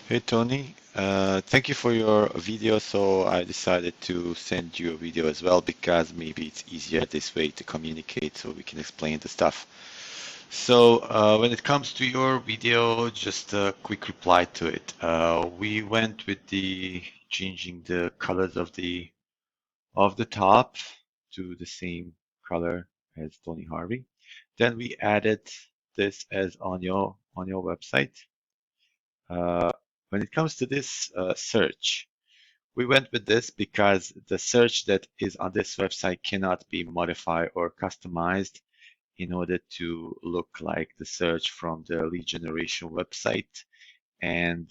Hey Tony, thank you for your video. So I decided to send you a video as well because maybe it's easier this way to communicate so we can explain the stuff. So when it comes to your video, just a quick reply to it. We went with the changing the colors of the top to the same color as Tony Harvey. Then we added this as on your website. Uh, when it comes to this search, we went with this because the search that is on this website cannot be modified or customized in order to look like the search from the lead generation website. And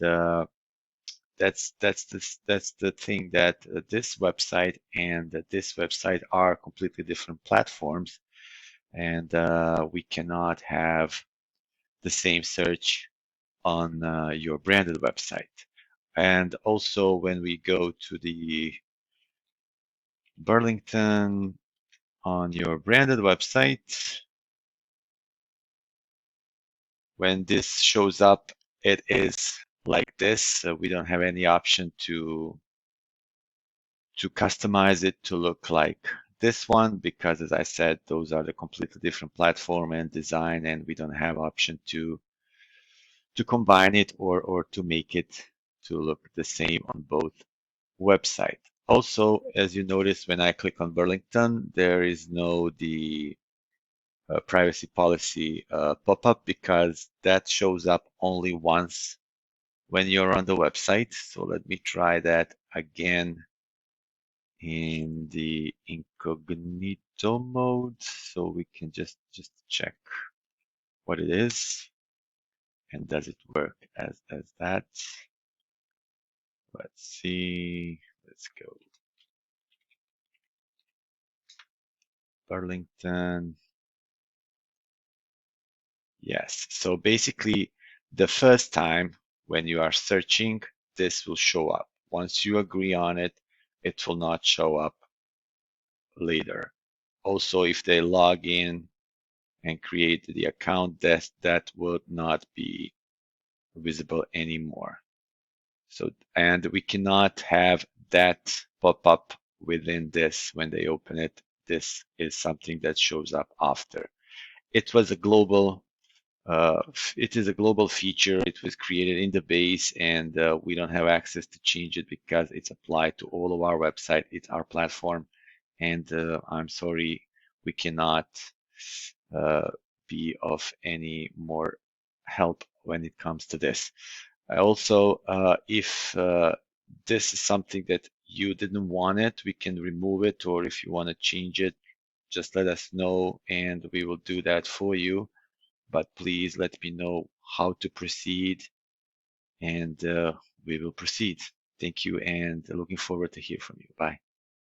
that's the thing that this website and this website are completely different platforms, and we cannot have the same search on your branded website. And also when we go to the Burlington on your branded website, when this shows up, it is like this. So we don't have any option to customize it to look like this one because, as I said, those are the completely different platform and design, and we don't have option to combine it or to make it to look the same on both website. Also, as you notice, when I click on Burlington, there is no the privacy policy pop-up because that shows up only once when you're on the website. So let me try that again in the incognito mode so we can just check what it is and does it work as that. Let's see. Let's go. Burlington. Yes. So basically, the first time when you are searching, this will show up. Once you agree on it, it will not show up later. Also, if they log in and create the account, that would not be visible anymore. So, and we cannot have that pop up within this when they open it. This is something that shows up after. It was a global it is a global feature. It was created in the base, and we don't have access to change it because it's applied to all of our website. It's our platform, and I'm sorry, we cannot uh, be of any more help when it comes to this. Also, if this is something that you didn't want it, we can remove it, or if you want to change it, just let us know and we will do that for you. But please let me know how to proceed and we will proceed. Thank you and looking forward to hear from you. Bye.